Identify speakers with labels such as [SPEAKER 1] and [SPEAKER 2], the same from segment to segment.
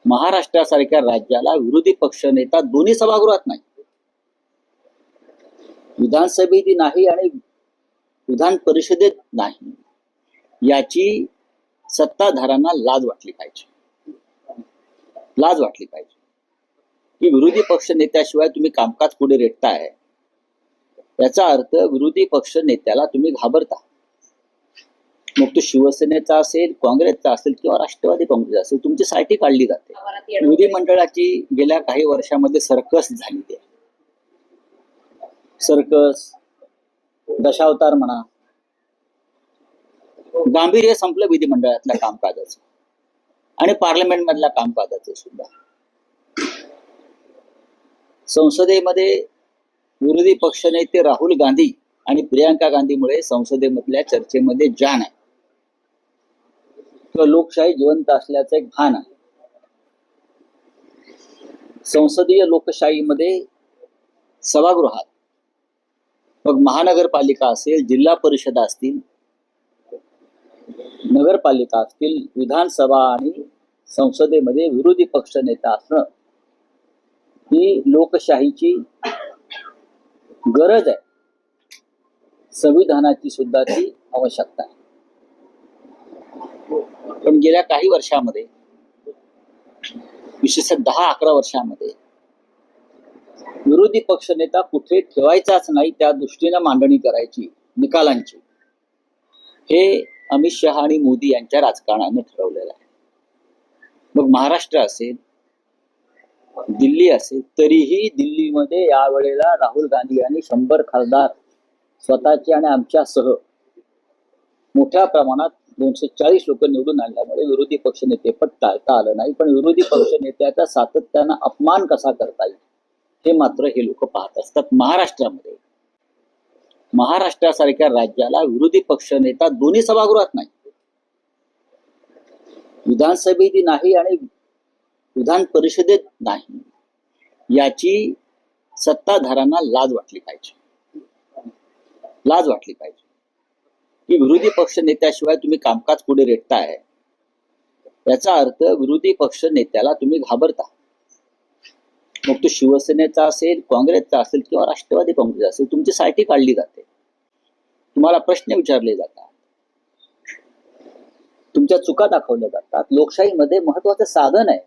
[SPEAKER 1] महाराष्ट्रासारख्या राज्याला विरोधी पक्षनेता दोन्ही सभागृहात नाही, विधानसभेत नाही आणि विधान परिषदेत नाही, याची सत्ताधाऱ्यांना लाज वाटली पाहिजे. लाज वाटली पाहिजे की विरोधी पक्ष नेत्याशिवाय तुम्ही कामकाज पुढे रेटताय. याचा अर्थ विरोधी पक्ष नेत्याला तुम्ही घाबरता. मग तो शिवसेनेचा असेल, काँग्रेसचा असेल किंवा राष्ट्रवादी काँग्रेस असेल, तुमची सायटी काढली जाते. विधिमंडळाची गेल्या काही वर्षामध्ये सर्कस झाली आहे. सर्कस, दशावतार म्हणा, गांभीर्य संपलं विधिमंडळातल्या कामकाजाचं आणि पार्लमेंट मधल्या कामकाजाचं सुद्धा. संसदेमध्ये विरोधी पक्षनेते राहुल गांधी आणि प्रियांका गांधीमुळे संसदेमधल्या चर्चेमध्ये जान आहे किंवा लोकशाही जिवंत असल्याचं एक भान आहे. संसदीय लोकशाहीमध्ये सभागृहात मग महानगरपालिका असेल, जिल्हा परिषद असतील, नगरपालिका असतील, विधानसभा आणि संसदेमध्ये विरोधी पक्ष नेता असणं ही लोकशाहीची गरज आहे. संविधानाची सुद्धा ती आवश्यकता आहे. पण गेल्या काही वर्षामध्ये, विशेषतः 10-11 वर्षामध्ये विरोधी पक्षनेता कुठे ठेवायचाच नाही, त्या दृष्टीनं मांडणी करायची निकालांची, हे अमित शहा आणि मोदी यांच्या राजकारणाने ठरवलेलं आहे. मग महाराष्ट्र असेल, दिल्ली असेल, तरीही दिल्लीमध्ये यावेळेला राहुल गांधी यांनी 100 खासदार स्वतःचे आणि आमच्यासह मोठ्या प्रमाणात 240 लोक निवडून आणल्यामुळे विरोधी पक्षनेते पण टाळता आलं नाही. पण विरोधी पक्षनेत्याचा सातत्यानं अपमान कसा करता येईल हे मात्र हे लोक पाहत असतात. महाराष्ट्रासारख्या राज्याला विरोधी पक्षनेता दोन्ही सभागृहात नाही, विधानसभेत नाही आणि विधान परिषदेत नाही, याची सत्ताधाऱ्यांना लाज वाटली पाहिजे. लाज वाटली पाहिजे की विरोधी पक्ष नेत्याशिवाय तुम्ही कामकाज पुढे रेटताय. याचा अर्थ विरोधी पक्ष नेत्याला तुम्ही घाबरता. मग तो शिवसेनेचा असेल, काँग्रेसचा असेल किंवा राष्ट्रवादी काँग्रेस असेल, तुमची सायटी काढली जाते. तुम्हाला प्रश्न विचारले जातात, तुमच्या चुका दाखवल्या जातात. लोकशाहीमध्ये महत्वाचं साधन आहे.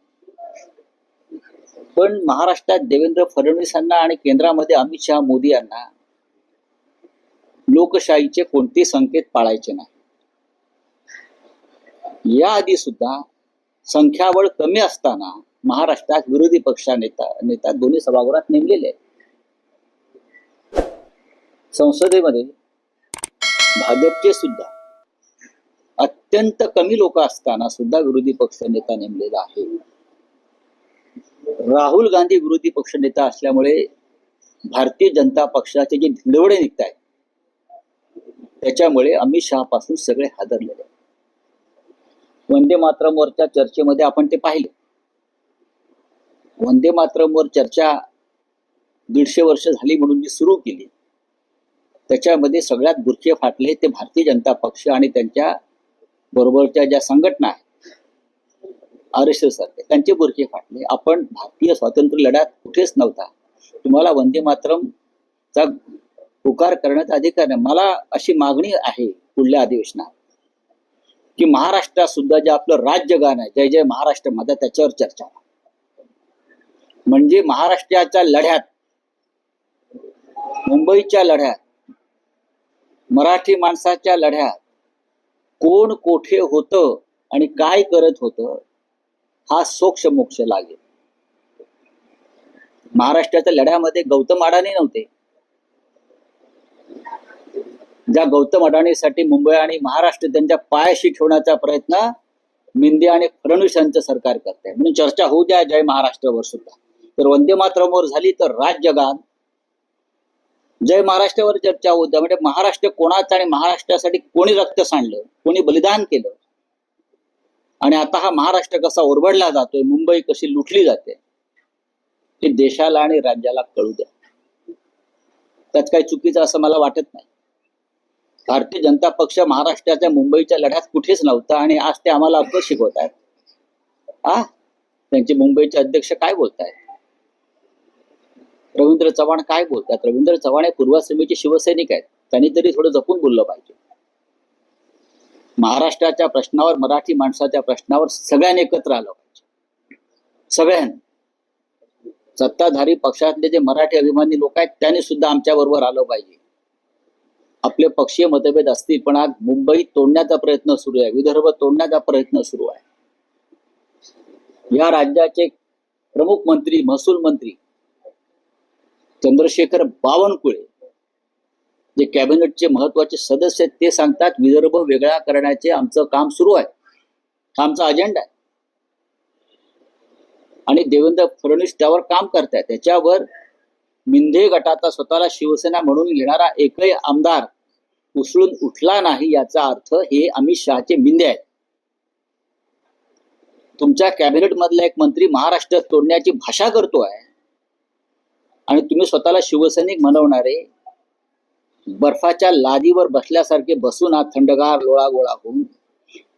[SPEAKER 1] पण महाराष्ट्रात देवेंद्र फडणवीसांना आणि केंद्रामध्ये अमित शहा मोदी यांना लोकशाहीचे कोणते संकेत पाळायचे नाही. याआधी सुद्धा संख्याबळ कमी असताना महाराष्ट्रात विरोधी पक्ष नेता दोन्ही सभागृहात नेमलेले आहेत. संसदेमध्ये भाजपचे सुद्धा अत्यंत कमी लोक असताना सुद्धा विरोधी पक्ष नेता नेमलेला आहे. राहुल गांधी विरोधी पक्ष नेता असल्यामुळे भारतीय जनता पक्षाचे जे धिंडवडे निघत आहेत त्याच्यामुळे अमित शहा पासून सगळे हादरलेले आहेत. वंदे मातरमवरच्या चर्चेमध्ये आपण ते पाहिले. वंदे मातरमवर चर्चा 150 वर्ष झाली म्हणून जी सुरू केली, त्याच्यामध्ये सगळ्यात बुरखे फाटले ते भारतीय जनता पक्ष आणि त्यांच्या बरोबरच्या ज्या संघटना आहेत, RSS सारखे, त्यांचे बुरखे फाटले. आपण भारतीय स्वातंत्र्य लढ्यात कुठेच नव्हता. तुम्हाला वंदे मातरमचा पुकार करण्याचा अधिकार नाही. मला अशी मागणी आहे पुढल्या अधिवेशनात की महाराष्ट्रात सुद्धा जे आपलं राज्यगान आहे, जय जय महाराष्ट्र माझा, त्याच्यावर चर्चा. म्हणजे महाराष्ट्राच्या लढ्यात, मुंबईच्या लढ्यात, मराठी माणसाच्या लढ्यात कोण कोठे होतं आणि काय करत होतं हा सोक्ष मोक्ष लागेल. महाराष्ट्राच्या लढ्यामध्ये गौतम अडाणी नव्हते. ज्या गौतम अडाणीसाठी मुंबई आणि महाराष्ट्र त्यांच्या पायाशी ठेवण्याचा प्रयत्न मिंदे आणि फडणवीस यांचं सरकार करत आहे. म्हणून चर्चा होऊ द्या जय महाराष्ट्रावर सुद्धा. तर वंदे मातरमवर झाली तर राज्यगान, जय महाराष्ट्रावर चर्चा होऊ द्या. म्हणजे महाराष्ट्र कोणाचा आणि महाराष्ट्रासाठी कोणी रक्त सांडलं, कोणी बलिदान केलं आणि आता हा महाराष्ट्र कसा ओरबडला जातोय, मुंबई कशी लुटली जाते, हे देशाला आणि राज्याला कळू द्या. त्यात काही चुकीचं असं मला वाटत नाही. भारतीय जनता पक्ष महाराष्ट्राच्या मुंबईच्या लढ्यात कुठेच नव्हता आणि आज ते आम्हाला आपलं शिकवत आहेत. त्यांचे मुंबईचे अध्यक्ष काय बोलतायत, रवींद्र चव्हाण काय बोलतात? रवींद्र चव्हाण हे पूर्वाश्रमीचे शिवसैनिक आहेत, त्यांनी तरी थोडं जपून बोललं पाहिजे. महाराष्ट्राच्या प्रश्नावर, मराठी माणसाच्या प्रश्नावर सगळ्यांनी एकत्र आलं पाहिजे. सगळ्यांनी, सत्ताधारी पक्षातले जे मराठी अभिमानी लोक आहेत त्यांनी सुद्धा आमच्या बरोबर आलं पाहिजे. आपले पक्षीय मतभेद असतील, पण आज मुंबई तोडण्याचा प्रयत्न सुरू आहे, विदर्भ तोडण्याचा प्रयत्न सुरू आहे. या राज्याचे प्रमुख मंत्री, महसूल मंत्री चंद्रशेखर बावनकुळे, जे कॅबिनेटचे महत्वाचे सदस्य आहेत, ते सांगतात विदर्भ वेगळा करण्याचे आमचं काम सुरू आहे, आमचा अजेंडा आहे. आणि देवेंद्र फडणवीस त्यावर काम करतायत. त्याच्यावर मिंधे गटाचा स्वतःला शिवसेना म्हणून घेणारा एकही आमदार उसळून उठला नाही, याचा अर्थ हे अमित शहाचे मिंधे आहेत. तुमच्या कॅबिनेट मधला एक मंत्री महाराष्ट्र तोडण्याची भाषा करतोय आणि तुम्ही स्वतःला शिवसैनिक म्हणवणारे बर्फाच्या लादीवर बसल्यासारखे बसून आज थंडगार लोळागोळा होऊन,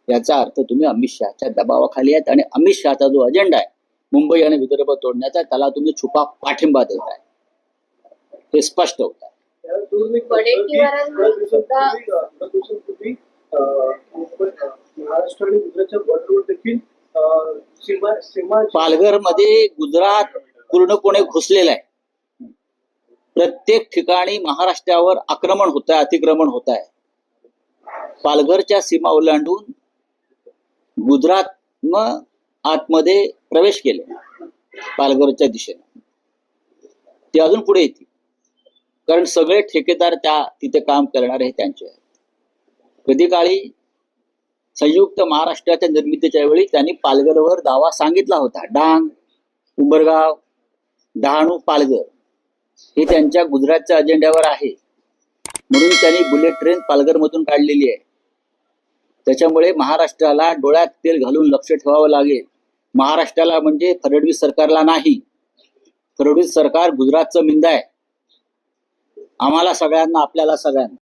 [SPEAKER 1] याचा अर्थ तुम्ही अमित शहाच्या दबावाखाली आहेत आणि अमित शहाचा जो अजेंडा आहे मुंबई आणि विदर्भ तोडण्याचा, त्याला तुम्ही छुपा पाठिंबा देताय, हे स्पष्ट होत आहे.
[SPEAKER 2] महाराष्ट्र आणि गुजरातच्या बॉर्डरवर देखील
[SPEAKER 1] पालघर मध्ये गुजरात पूर्णपणे घुसलेला आहे. प्रत्येक ठिकाणी महाराष्ट्रावर आक्रमण होत आहे, अतिक्रमण होत आहे. पालघरच्या सीमा ओलांडून गुजरात मग आतमध्ये प्रवेश केले पालघरच्या दिशेने. ते अजून पुढे येतील, कारण सगळे ठेकेदार तिथे काम करणारे हे त्यांचे आहेत. कधी काळी संयुक्त महाराष्ट्राच्या निर्मितीच्या वेळी त्यांनी पालघरवर दावा सांगितला होता. डांग, उंबरगाव, डहाणू, पालघर हे त्यांच्या गुजरातच्या अजेंड्यावर आहे, म्हणून त्यांनी बुलेट ट्रेन पालघरमधून काढलेली आहे. त्याच्यामुळे महाराष्ट्राला डोळ्यात तेल घालून लक्ष ठेवावं लागेल. महाराष्ट्राला म्हणजे फडणवीस सरकारला नाही. फडणवीस सरकार गुजरातचं मिंद आहे. आम्हाला सगळ्यांना, आपल्याला सगळ्यांना